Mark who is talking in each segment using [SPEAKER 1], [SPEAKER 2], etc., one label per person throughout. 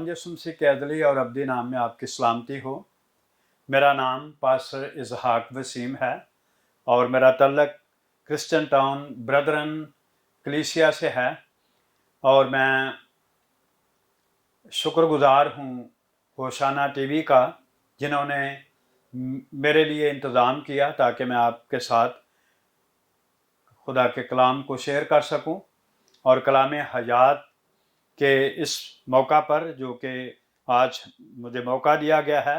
[SPEAKER 1] खुदावंद यीशु मसीह के अदली और अब्दी नाम में आपकी सलामती हो। मेरा नाम पास्टर इजहाक वसीम है और मेरा तल्लक क्रिश्चियन टाउन ब्रदरन कलीसिया से है और मैं शुक्रगुजार हूँ होशाना टीवी का, जिन्होंने मेरे लिए इंतज़ाम किया ताकि मैं आपके साथ खुदा के कलाम को शेयर कर सकूं। और कलाम हयात के इस मौका पर जो कि आज मुझे मौका दिया गया है,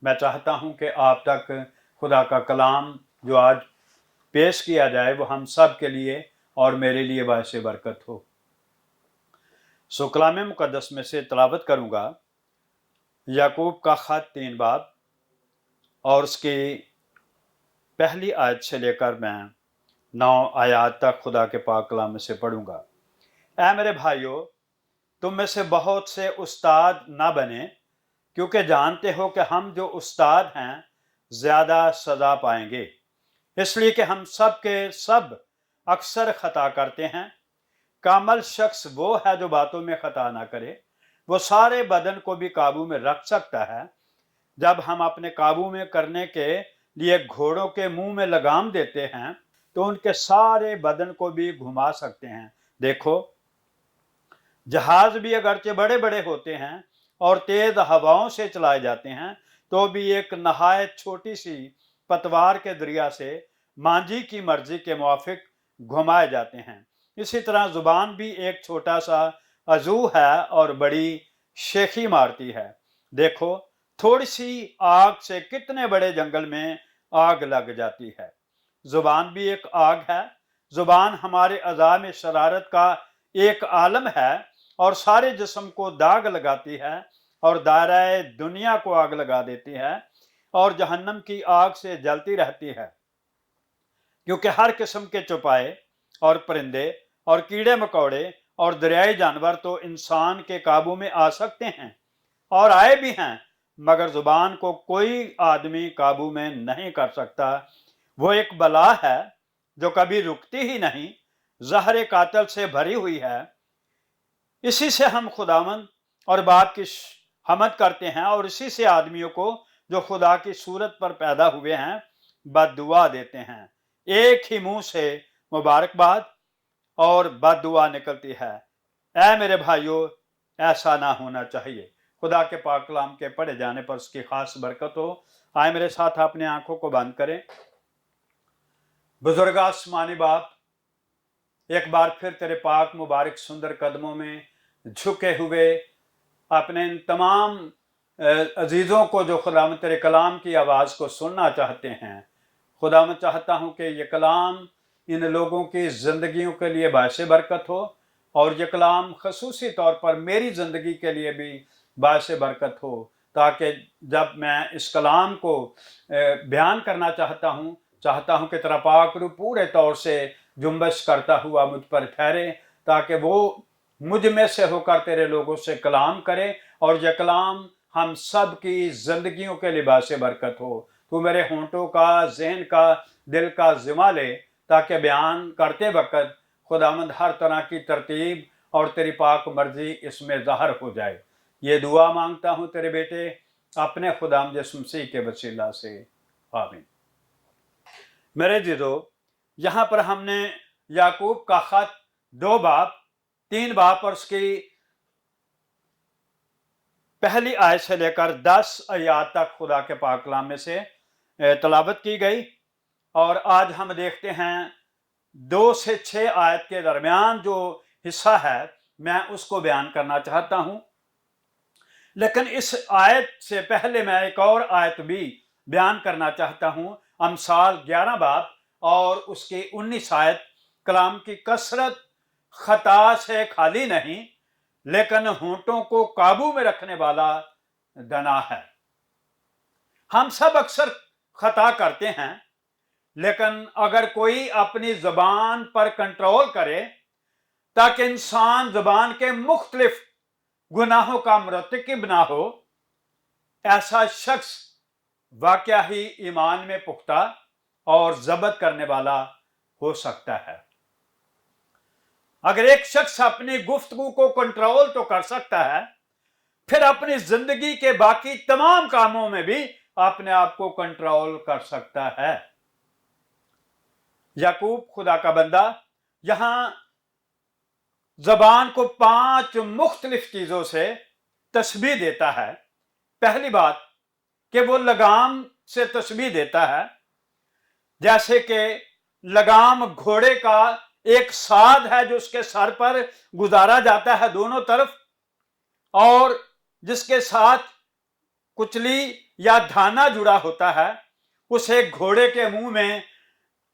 [SPEAKER 1] मैं चाहता हूं कि आप तक खुदा का कलाम जो आज पेश किया जाए वो हम सब के लिए और मेरे लिए बायसे बरकत हो। सो कलाम मुक़द्दस में से तिलावत करूँगा याकूब का ख़त 3 बाब और उसकी पहली आयत से लेकर मैं 9 आयत तक खुदा के पाक कलाम में से पढ़ूँगा। ऐ मेरे भाइयों, तुम में से बहुत से उस्ताद ना बने, क्योंकि जानते हो कि हम जो उस्ताद हैं ज़्यादा सज़ा पाएंगे, इसलिए कि हम सब के सब अक्सर ख़ता करते हैं। कामल शख्स वो है जो बातों में ख़ता ना करे। वो सारे बदन को भी काबू में रख सकता है। जब हम अपने काबू में करने के लिए घोड़ों के मुंह में लगाम देते हैं तो उनके सारे बदन को भी घुमा सकते हैं। देखो, जहाज भी अगरचे बड़े बड़े होते हैं और तेज हवाओं से चलाए जाते हैं, तो भी एक नहायत छोटी सी पतवार के दरिया से मांझी की मर्जी के मुआफिक घुमाए जाते हैं। इसी तरह जुबान भी एक छोटा सा अजू है और बड़ी शेखी मारती है। देखो, थोड़ी सी आग से कितने बड़े जंगल में आग लग जाती है। जुबान भी एक आग है। जुबान हमारे अज़ा में शरारत का एक आलम है और सारे जिस्म को दाग लगाती है और दायरे दुनिया को आग लगा देती है और जहन्नम की आग से जलती रहती है। क्योंकि हर किस्म के चौपाए और परिंदे और कीड़े मकोड़े और दरियाई जानवर तो इंसान के काबू में आ सकते हैं और आए भी हैं, मगर जुबान को कोई आदमी काबू में नहीं कर सकता। वो एक बला है जो कभी रुकती ही नहीं, जहर कातल से भरी हुई है। इसी से हम खुदावंद और बाप की हमद करते हैं और इसी से आदमियों को जो खुदा की सूरत पर पैदा हुए हैं बद्दुआ देते हैं। एक ही मुंह से मुबारकबाद और बद्दुआ निकलती है। ऐ मेरे भाइयों, ऐसा ना होना चाहिए। खुदा के पाक कलाम के पढ़े जाने पर उसकी खास बरकत हो। आए मेरे साथ अपने आंखों को बंद करें। बुजुर्ग आसमानी बाप, एक बार फिर तेरे पाक मुबारक सुंदर कदमों में झुके हुए अपने इन तमाम अजीज़ों को जो खुदा में तेरे कलाम की आवाज़ को सुनना चाहते हैं, खुदा मैं चाहता हूँ कि ये कलाम इन लोगों की ज़िंदगियों के लिए बायसे बरकत हो और ये कलाम खसूसी तौर पर मेरी ज़िंदगी के लिए भी बायसे बरकत हो, ताकि जब मैं इस कलाम को बयान करना चाहता हूँ कि तेरा पाक रूह पूरे तौर से जुम्बश करता हुआ मुझ पर ठहरे, ताकि वो मुझ में से होकर तेरे लोगों से कलाम करे और यह कलाम हम सब की ज़िंदगियों के लिबास से बरकत हो। तू मेरे होंठों का, जहन का, दिल का ज़िम्मा ले, ताकि बयान करते वक्त खुदावंद हर तरह की तरतीब और तेरी पाक मर्जी इसमें ज़ाहिर हो जाए। ये दुआ मांगता हूँ तेरे बेटे अपने खुदावंद यीशु मसीह के वसीला से, आमीन। मेरे जीजो, यहाँ पर हमने याकूब का ख़त 2 बाब 3 बाब और उसकी पहली आयत से लेकर 10 आयत तक खुदा के पाक कलाम में से तिलावत की गई और आज हम देखते हैं 2 से 6 आयत के दरमियान जो हिस्सा है मैं उसको बयान करना चाहता हूं। लेकिन इस आयत से पहले मैं एक और आयत भी बयान करना चाहता हूं। अमसाल 11 बाब और उसकी 19 आयत कलाम की कसरत खता से खाली नहीं, लेकिन होंठों को काबू में रखने वाला दना है। हम सब अक्सर खता करते हैं, लेकिन अगर कोई अपनी जुबान पर कंट्रोल करे ताकि इंसान जुबान के मुख्तलिफ गुनाहों का मुरतकिब ना हो, ऐसा शख्स वाकया ही ईमान में पुख्ता और जब्त करने वाला हो सकता है। अगर एक शख्स अपनी गुफ्तगू को कंट्रोल तो कर सकता है, फिर अपनी जिंदगी के बाकी तमाम कामों में भी अपने आप को कंट्रोल कर सकता है। याकूब खुदा का बंदा यहां जबान को 5 मुख्तलिफ चीजों से तशबीह देता है। पहली बात कि वो लगाम से तशबीह देता है, जैसे कि लगाम घोड़े का एक साध है जो उसके सर पर गुजारा जाता है दोनों तरफ, और जिसके साथ कुचली या धाना जुड़ा होता है, उसे घोड़े के मुंह में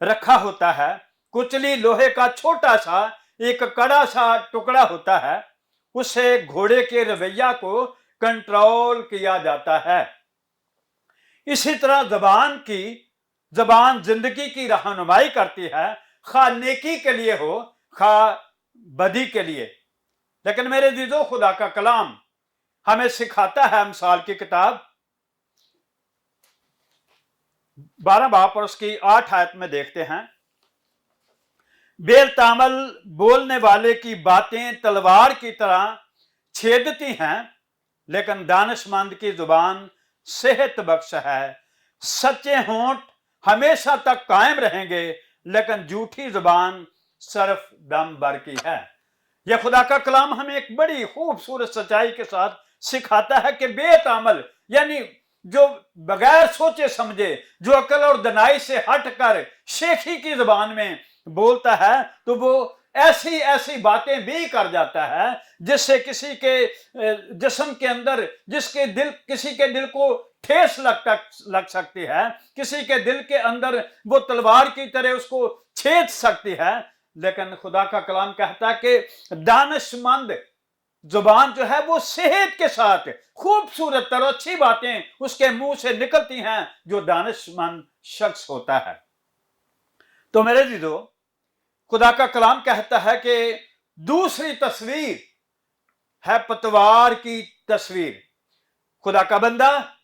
[SPEAKER 1] रखा होता है। कुचली लोहे का छोटा सा एक कड़ा सा टुकड़ा होता है, उससे घोड़े के रवैया को कंट्रोल किया जाता है। इसी तरह जबान जिंदगी की रहनुमाई करती है, खा नेकी के लिए हो खा बदी के लिए। लेकिन मेरे दीदो, खुदा का कलाम हमें सिखाता है, अमसाल की किताब 12 बाब और उसकी 8 आयत में देखते हैं, बेतामल बोलने वाले की बातें तलवार की तरह छेदती हैं, लेकिन दानिशमंद की जुबान सेहत बख्श है। सच्चे होंठ हमेशा तक कायम रहेंगे, लेकिन झूठी जुबान सिर्फ दम भर की है। यह खुदा का कलाम हमें एक बड़ी खूबसूरत सच्चाई के साथ सिखाता है कि बेतामल यानी जो बगैर सोचे समझे, जो अकल और दनाई से हटकर शेखी की जुबान में बोलता है, तो वो ऐसी ऐसी बातें भी कर जाता है जिससे किसी के जिस्म के अंदर किसी के दिल को ठेस लग सकती है, किसी के दिल के अंदर वो तलवार की तरह उसको छेद सकती है। लेकिन खुदा का कलाम कहता है कि दानिशमंद जुबान जो है वो सेहत के साथ खूबसूरत और अच्छी बातें उसके मुंह से निकलती हैं, जो दानिशमंद शख्स होता है। तो मेरे दीदो, खुदा का कलाम कहता है कि दूसरी तस्वीर है पतवार की तस्वीर। खुदा का बंदा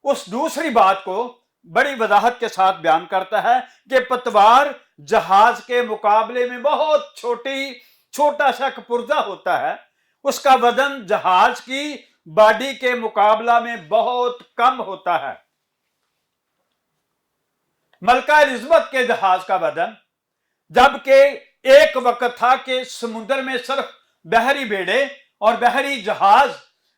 [SPEAKER 1] उस दूसरी बात को बड़ी वजाहत के साथ बयान करता है कि पतवार जहाज के मुकाबले में बहुत छोटा सा पुर्जा होता है, उसका वजन जहाज की बॉडी के मुकाबला में बहुत कम होता है। मलका एलिजबेथ के जहाज का वजन, जबकि एक वक्त था कि समुद्र में सिर्फ बहरी बेड़े और बहरी जहाज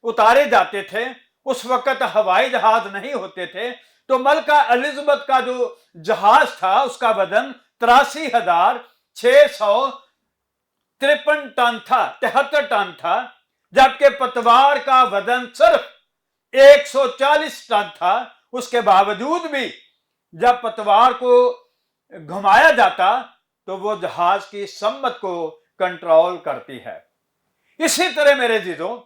[SPEAKER 1] उतारे जाते थे, उस वक्त हवाई जहाज नहीं होते थे, तो मलका एलिजबेथ का जो जहाज था उसका वजन 83,653 टन था, 73 टन था, जबकि पतवार का वजन सिर्फ 140 टन था। उसके बावजूद भी जब पतवार को घुमाया जाता तो वो जहाज की सम्मत को कंट्रोल करती है। इसी तरह मेरे जीजों,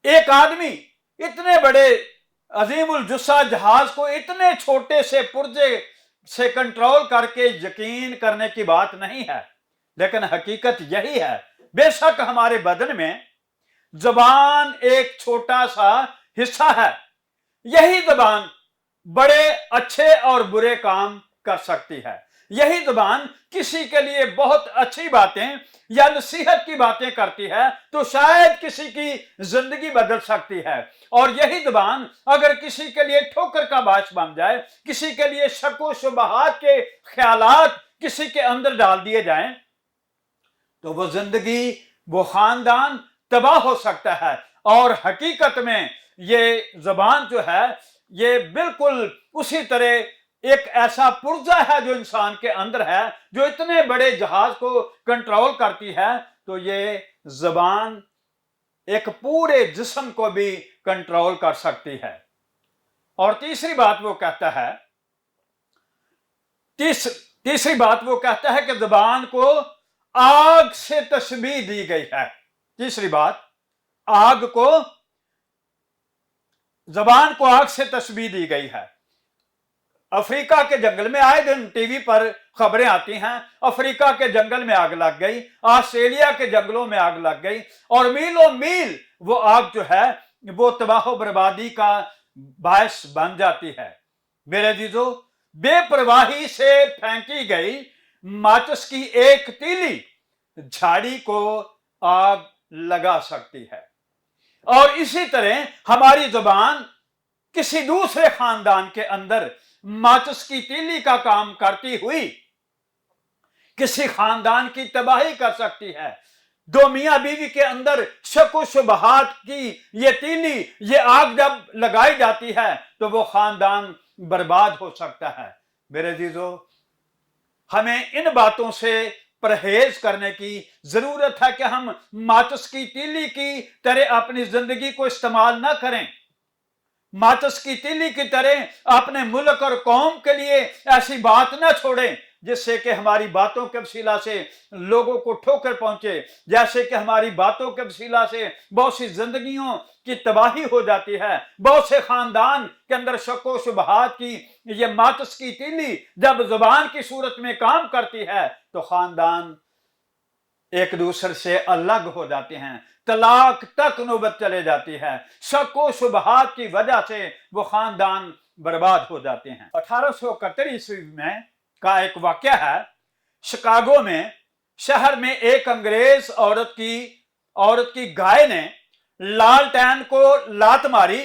[SPEAKER 1] एक आदमी इतने बड़े अजीमुल जुस्सा जहाज को इतने छोटे से पुर्जे से कंट्रोल करके यकीन करने की बात नहीं है, लेकिन हकीकत यही है। बेशक हमारे बदन में जबान एक छोटा सा हिस्सा है, यही जबान बड़े अच्छे और बुरे काम कर सकती है। यही जुबान किसी के लिए बहुत अच्छी बातें या नसीहत की बातें करती है तो शायद किसी की जिंदगी बदल सकती है, और यही जुबान अगर किसी के लिए ठोकर का बायस बन जाए, किसी के लिए शक व शुबहात के ख्यालात किसी के अंदर डाल दिए जाएं, तो वो जिंदगी, वो खानदान तबाह हो सकता है। और हकीकत में ये जुबान जो है ये बिल्कुल उसी तरह एक ऐसा पुर्जा है जो इंसान के अंदर है, जो इतने बड़े जहाज को कंट्रोल करती है। तो ये जुबान एक पूरे जिस्म को भी कंट्रोल कर सकती है। और तीसरी बात वो कहता है, तीसरी बात वो कहता है कि जुबान को आग से तशबीह दी गई है। तीसरी बात, जुबान को आग से तशबीह दी गई है। अफ्रीका के जंगल में आए दिन टीवी पर खबरें आती हैं, अफ्रीका के जंगल में आग लग गई, ऑस्ट्रेलिया के जंगलों में आग लग गई, और मीलों मील वो आग जो है वो तबाह बर्बादी का बायस बन जाती है। मेरे जीजो, बेपरवाही से फेंकी गई माचिस की एक तीली झाड़ी को आग लगा सकती है। اور اسی طرح ہماری زبان کسی دوسرے خاندان کے اندر ماچس کی تیلی کا کام کرتی ہوئی کسی خاندان کی تباہی کر سکتی ہے۔ دو میاں بیوی کے اندر شک و شبہات کی یہ تیلی، یہ آگ جب لگائی جاتی ہے تو وہ خاندان برباد ہو سکتا ہے۔ میرے عزیزو، ہمیں ان باتوں سے پرہیز کرنے کی ضرورت ہے کہ ہم ماچس کی تیلی کی طرح اپنی زندگی کو استعمال نہ کریں، ماچس کی تیلی کی طرح اپنے ملک اور قوم کے لیے ایسی بات نہ چھوڑیں جس سے کہ ہماری باتوں کے وسیلہ سے لوگوں کو ٹھوکر پہنچے، جیسے کہ ہماری باتوں کے وسیلہ سے بہت سی زندگیوں کی تباہی ہو جاتی ہے، بہت سے خاندان کے اندر شک و شبہات کی یہ ماچس کی تیلی جب زبان کی صورت میں کام کرتی ہے تو خاندان ایک دوسرے سے الگ ہو جاتے ہیں، طلاق تک نوبت چلے جاتی ہے، شک و شبہات کی وجہ سے وہ خاندان برباد ہو جاتے ہیں۔ 1871 میں کا ایک واقعہ ہے، شکاگو میں شہر میں ایک انگریز عورت کی گائے نے لالٹین کو لات ماری،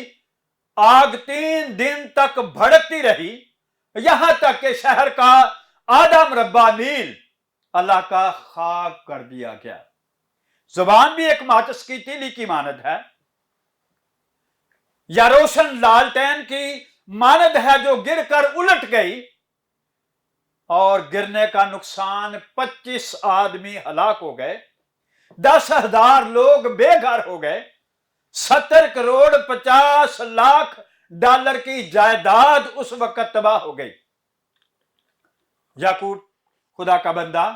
[SPEAKER 1] آگ 3 دن تک بھڑکتی رہی، یہاں تک کہ شہر کا آدھا مربع میل اللہ کا خاک کر دیا گیا۔ زبان بھی ایک ماچس کی تیلی کی مانند ہے یا روشن لالٹین کی مانند ہے جو گر کر الٹ گئی، اور گرنے کا نقصان 25 آدمی ہلاک ہو گئے، 10,000 لوگ بے گھر ہو گئے، 70 کروڑ 50 لاکھ ڈالر کی جائیداد اس وقت تباہ ہو گئی۔ یعقوب خدا کا بندہ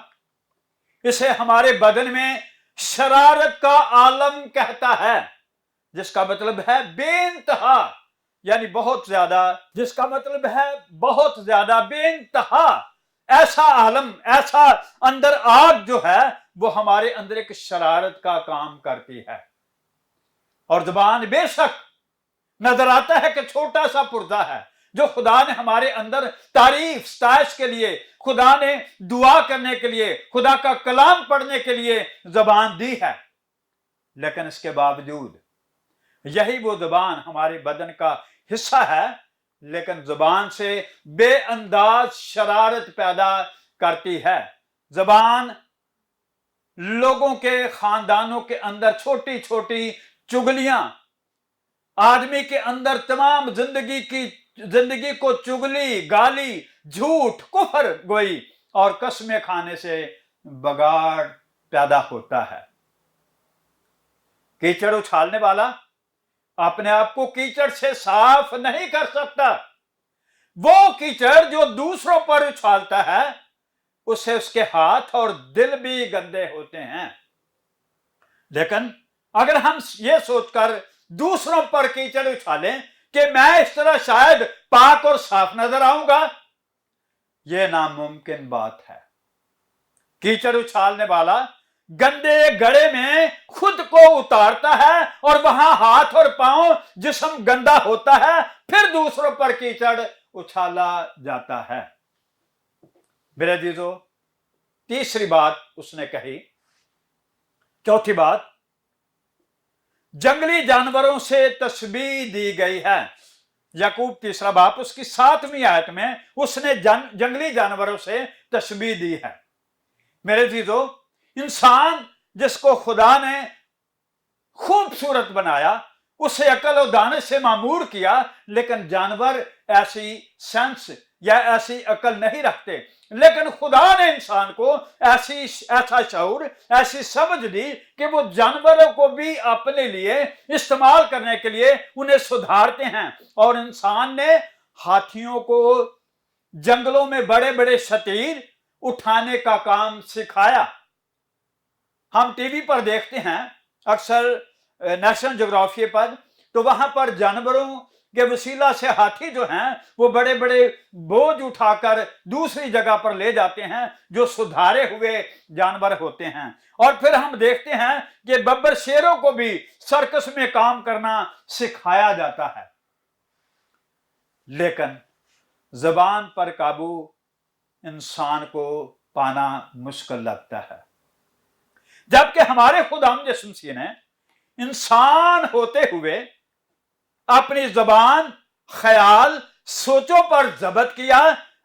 [SPEAKER 1] اسے ہمارے بدن میں شرارت کا عالم کہتا ہے، جس کا مطلب ہے بے انتہا، یعنی بہت زیادہ، جس کا مطلب ہے بہت زیادہ، بے انتہا، ایسا عالم، ایسا اندر آگ جو ہے وہ ہمارے اندر ایک شرارت کا کام کرتی ہے۔ اور زبان بے شک نظر آتا ہے کہ چھوٹا سا پرزہ ہے جو خدا نے ہمارے اندر تعریف ستائش کے لیے، خدا نے دعا کرنے کے لیے، خدا کا کلام پڑھنے کے لیے زبان دی ہے، لیکن اس کے باوجود یہی وہ زبان ہمارے بدن کا حصہ ہے، لیکن زبان سے بے انداز شرارت پیدا کرتی ہے۔ زبان لوگوں کے خاندانوں کے اندر چھوٹی چھوٹی چگلیاں، آدمی کے اندر تمام زندگی کو چگلی، گالی، جھوٹ، کفر گوئی اور قسمیں کھانے سے بگاڑ پیدا ہوتا ہے۔ کیچڑ اچھالنے والا اپنے آپ کو کیچڑ سے صاف نہیں کر سکتا، وہ کیچڑ جو دوسروں پر اچھالتا ہے اس سے اس کے ہاتھ اور دل بھی گندے ہوتے ہیں۔ لیکن اگر ہم یہ سوچ کر دوسروں پر کیچڑ اچھالیں کہ میں اس طرح شاید پاک اور صاف نظر آؤں گا، یہ ناممکن بات ہے۔ کیچڑ اچھالنے والا گندے گڑے میں خود کو اتارتا ہے اور وہاں ہاتھ اور پاؤں جسم گندا ہوتا ہے، پھر دوسروں پر کیچڑ اچھالا جاتا ہے۔ میرے عزیزو، تیسری بات اس نے کہی، چوتھی بات، جنگلی جانوروں سے تشبیہ دی گئی ہے۔ یعقوب 3 باب اس کی 7ویں آیت میں اس نے جنگلی جانوروں سے تشبیہ دی ہے۔ میرے عزیزو، انسان جس کو خدا نے خوبصورت بنایا، اسے عقل و دانش سے معمور کیا، لیکن جانور ایسی سینس یا ایسی عقل نہیں رکھتے، لیکن خدا نے انسان کو ایسا شعور، ایسی سمجھ دی کہ وہ جانوروں کو بھی اپنے لیے استعمال کرنے کے لیے انہیں سدھارتے ہیں۔ اور انسان نے ہاتھیوں کو جنگلوں میں بڑے بڑے شتیر اٹھانے کا کام سکھایا۔ ہم ٹی وی پر دیکھتے ہیں اکثر نیشنل جغرافیے پر، تو وہاں پر جانوروں کے وسیلہ سے ہاتھی جو ہیں وہ بڑے بڑے بوجھ اٹھا کر دوسری جگہ پر لے جاتے ہیں جو سدھارے ہوئے جانور ہوتے ہیں۔ اور پھر ہم دیکھتے ہیں کہ ببر شیروں کو بھی سرکس میں کام کرنا سکھایا جاتا ہے، لیکن زبان پر قابو انسان کو پانا مشکل لگتا ہے، جبکہ ہمارے خدا یسوع مسیح نے इंसान होते हुए अपनी जबान, ख्याल, सोचों पर जब्त किया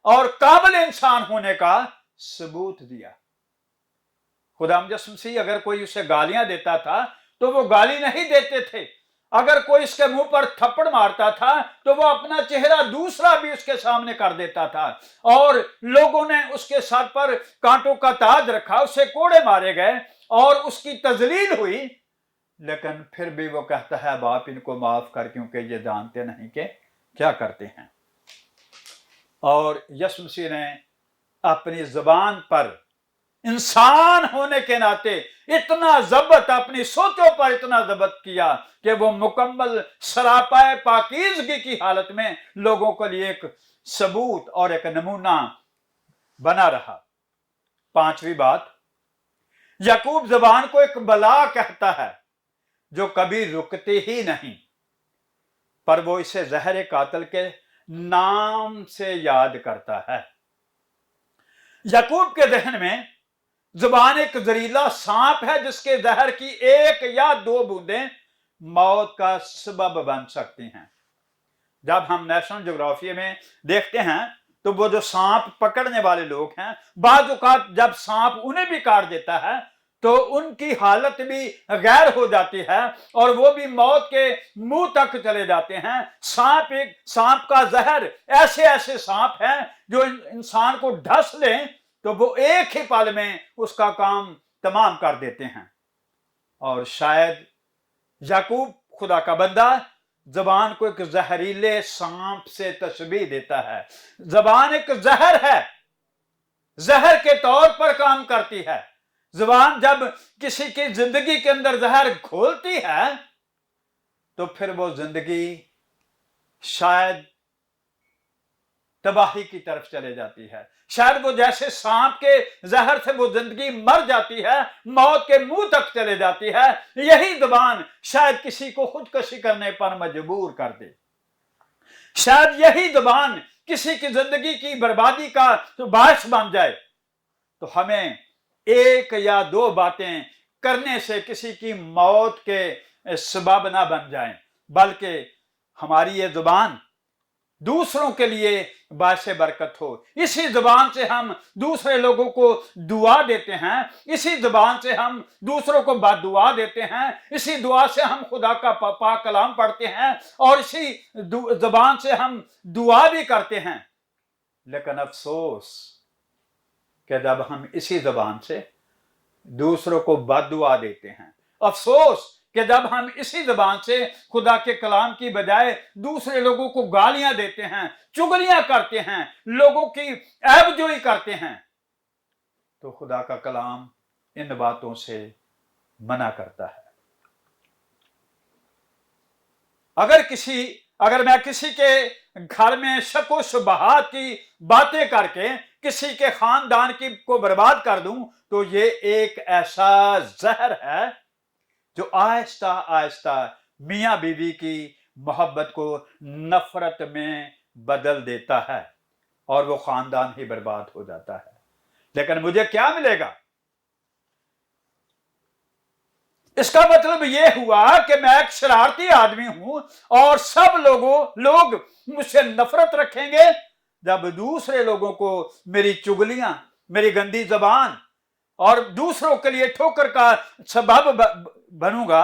[SPEAKER 1] और काबिल इंसान होने का सबूत दिया। खुदा मुजस्सिम मसीह अगर कोई उसे गालियां देता था तो वो गाली नहीं देते थे। अगर कोई इसके मुंह पर थप्पड़ मारता था तो वो अपना चेहरा दूसरा भी उसके सामने कर देता था, और लोगों ने उसके सर पर कांटों का ताज रखा, उसे कोड़े मारे गए और उसकी तजलील हुई, लेकिन फिर भी वो कहता है बाप इनको माफ कर, क्योंकि ये जानते नहीं कि क्या करते हैं। और यीशु मसीह ने अपनी जुबान पर इंसान होने के नाते इतना जब्त, अपनी सोचों पर इतना जब्त किया कि वो मुकम्मल सरापाए पाकीज़गी की हालत में लोगों के लिए एक सबूत और एक नमूना बना रहा। पांचवी बात, याकूब ज़बान को एक बला कहता है जो कभी रुकती ही नहीं, पर वो इसे जहर कातिल के नाम से याद करता है। याकूब के जहन में जुबान एक जहरीला सांप है जिसके जहर की एक या दो बूंदें मौत का सबब बन सकती हैं। जब हम नेशनल ज्योग्राफी में देखते हैं तो वो जो सांप पकड़ने वाले लोग हैं, बाज़ औक़ात जब सांप उन्हें भी काट देता है तो उनकी हालत भी गैर हो जाती है और वो भी मौत के मुंह तक चले जाते हैं। सांप का जहर ऐसे ऐसे सांप हैं जो इंसान को ढस लें तो वो एक ही पल में उसका काम तमाम कर देते हैं। और शायद याकूब खुदा का बंदा जबान को एक जहरीले सांप से तशबीह देता है। जबान एक जहर है, जहर के तौर पर काम करती है। जुबान जब किसी की जिंदगी के अंदर जहर घोलती है तो फिर वो जिंदगी शायद तबाही की तरफ चले जाती है। शायद वो जैसे सांप के जहर से वो जिंदगी मर जाती है, मौत के मुंह तक चले जाती है। यही जुबान शायद किसी को खुदकशी करने पर मजबूर कर दे। शायद यही जुबान किसी की जिंदगी की बर्बादी का बायस बन जाए। तो हमें एक या दो बातें करने से किसी की मौत के सबब ना बन जाएं, बल्कि हमारी ये जुबान दूसरों के लिए बायसे बरकत हो। इसी जुबान से हम दूसरे लोगों को दुआ देते हैं, इसी जुबान से हम दूसरों को बददुआ देते हैं, इसी दुआ से हम खुदा का पाक कलाम पढ़ते हैं और इसी जुबान से हम दुआ भी करते हैं। लेकिन अफसोस कि जब हम इसी जुबान से दूसरों को बददुआ देते हैं, अफसोस कि जब हम इसी जुबान से खुदा के कलाम की बजाय दूसरे लोगों को गालियां देते हैं, चुगलियां करते हैं, लोगों की ऐबजोई करते हैं, तो खुदा का कलाम इन बातों से मना करता है। अगर मैं किसी के घर में शको शुबहात की बातें करके किसी के खानदान को बर्बाद कर दूं तो ये एक ऐसा जहर है जो आहिस्ता आहिस्ता मियाँ बीवी की मोहब्बत को नफरत में बदल देता है और वो खानदान ही बर्बाद हो जाता है। लेकिन मुझे क्या मिलेगा? इसका मतलब ये हुआ कि मैं एक शरारती आदमी हूं और सब लोग मुझसे नफरत रखेंगे जब दूसरे लोगों को मेरी चुगलियां, मेरी गंदी जबान और दूसरों के लिए ठोकर का सबब बनूंगा।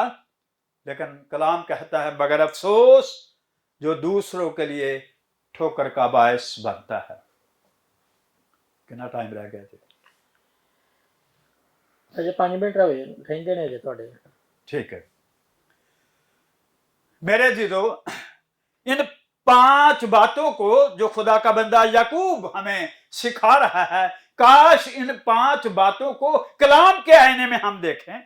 [SPEAKER 1] लेकिन कलाम कहता है मगर अफसोस जो दूसरों के लिए ठोकर का बायस बनता है। कितना टाइम रह गया जी?
[SPEAKER 2] अजे 5 मिनट रहे रहंदे ने तुहाडे।
[SPEAKER 1] ठीक है मेरे जीजो, इन 5 बातों को जो खुदा का बंदा याकूब हमें सिखा रहा है, काश इन 5 बातों को कलाम के आईने में हम देखें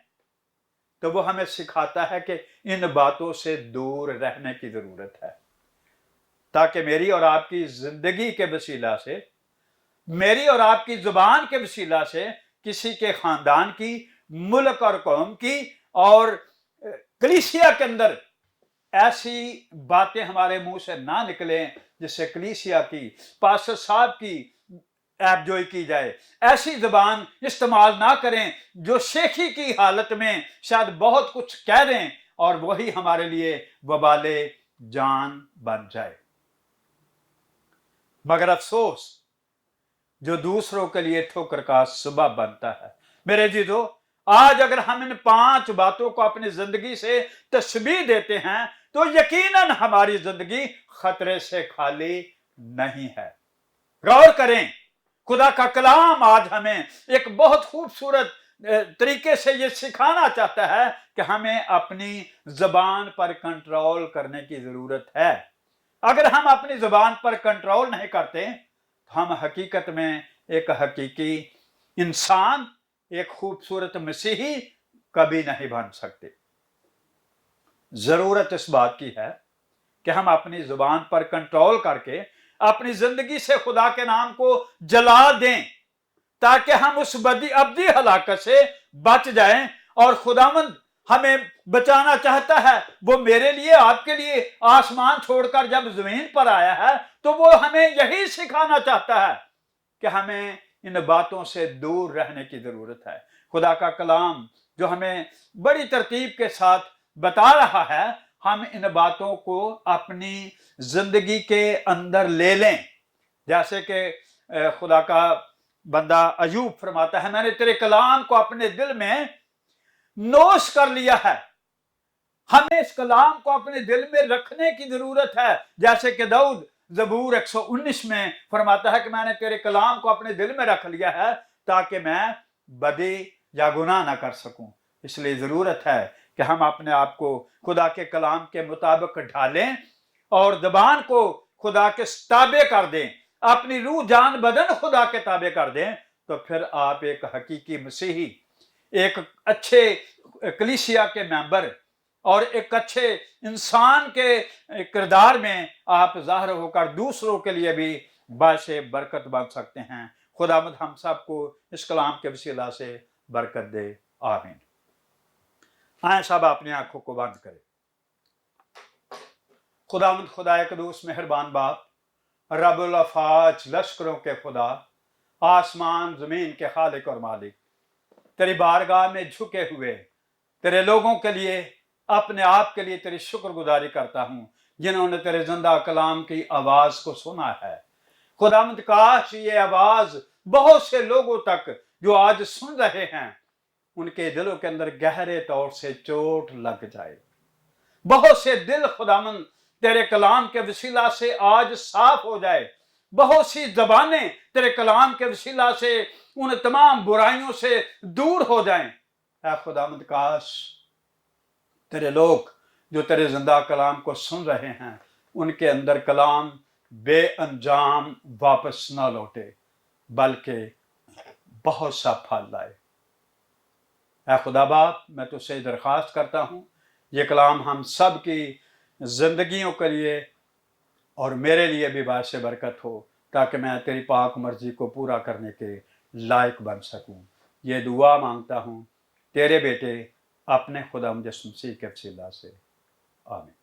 [SPEAKER 1] तो वो हमें सिखाता है कि इन बातों से दूर रहने की जरूरत है, ताकि मेरी और आपकी जिंदगी के वसीला से, मेरी और आपकी जुबान के वसीला से किसी के खानदान की, मुल्क और कौम की और कलीसिया के अंदर ऐसी बातें हमारे मुंह से ना निकलें जिससे कलीसिया की, पास्टर साहब की ऐबजोई की जाए। ऐसी जुबान इस्तेमाल ना करें जो शेखी की हालत में शायद बहुत कुछ कह दें और वही हमारे लिए वबाले जान बन जाए। मगर अफसोस जो दूसरों के लिए ठोकर का सबब बनता है। मेरे जीजो, आज अगर हम इन 5 बातों को अपनी जिंदगी से तशबीह देते हैं तो यकीनन हमारी जिंदगी खतरे से खाली नहीं है। गौर करें, खुदा का कलाम आज हमें एक बहुत खूबसूरत तरीके से ये सिखाना चाहता है कि हमें अपनी जबान पर कंट्रोल करने की जरूरत है। अगर हम अपनी जबान पर कंट्रोल नहीं करते तो हम हकीकत में एक हकीकी इंसान, एक खूबसूरत मसीही कभी नहीं बन सकते। जरूरत इस बात की है कि हम अपनी जुबान पर कंट्रोल करके अपनी जिंदगी से खुदा के नाम को जला दें, ताकि हम उस अब्दी हलाकत से बच जाएं। और खुदावंद हमें बचाना चाहता है। वो मेरे लिए, आपके लिए आसमान छोड़कर जब जमीन पर आया है तो वो हमें यही सिखाना चाहता है कि हमें इन बातों से दूर रहने की जरूरत है। खुदा का कलाम जो हमें बड़ी तरतीब के साथ बता रहा है, हम इन बातों को अपनी जिंदगी के अंदर ले लें। जैसे कि खुदा का बंदा अयूब फरमाता है, मैंने तेरे कलाम को अपने दिल में नोश कर लिया है। हमें इस कलाम को अपने दिल में रखने की जरूरत है। जैसे कि दाऊद ज़बूर 119 में फरमाता है कि मैंने तेरे कलाम को अपने दिल में रख लिया है ताकि मैं बदी या गुनाह ना कर सकूं। इसलिए जरूरत है कि हम अपने आप को खुदा के कलाम के मुताबिक ढालें और ज़बान को खुदा के ताबे कर दें, अपनी रूह जान बदन खुदा के ताबे कर दें। तो फिर आप एक हकीकी मसीही, एक अच्छे कलीसिया के मेंबर और एक अच्छे इंसान के किरदार में आप ज़ाहिर होकर दूसरों के लिए भी बाशे बरकत बन सकते हैं। खुदावंद हम सबको इस कलाम के वसीला से बरकत दे, आमीन। आए सब अपनी आंखों को बंद करें। खुदावंद खुदा कदूस मेहरबान बाप, रब्बुल अफाज लश्करों के खुदा, आसमान जमीन के खालिक और मालिक, तेरी बारगाह में झुके हुए तेरे लोगों के लिए, अपने आप के लिए तेरी शुक्रगुजारी करता हूँ जिन्होंने तेरे जिंदा कलाम की आवाज को सुना है। खुदावंद काश ये आवाज बहुत से लोगों तक जो आज सुन रहे हैं, उनके दिलों के अंदर गहरे तौर से चोट लग जाए। बहुत से दिल खुदावंद तेरे कलाम के वसीला से आज साफ हो जाए। बहुत सी जबानें तेरे कलाम के वसीला से उन तमाम बुराइयों से दूर हो जाएं। ऐ खुदावंद काश तेरे लोग जो तेरे जिंदा कलाम को सुन रहे हैं, उनके अंदर कलाम बेअंजाम वापस ना लौटे, बल्कि बहुत सा फल लाए। ऐ खुदा बाप, मैं तुझसे दरख्वास्त करता हूँ, ये कलाम हम सब की जिंदगियों के लिए और मेरे लिए भी बायसे बरकत हो, ताकि मैं तेरी पाक मर्जी को पूरा करने के लायक बन सकूं। ये दुआ मांगता हूँ तेरे बेटे अपने खुदा यीशु मसीह के वसीला से, आमीन।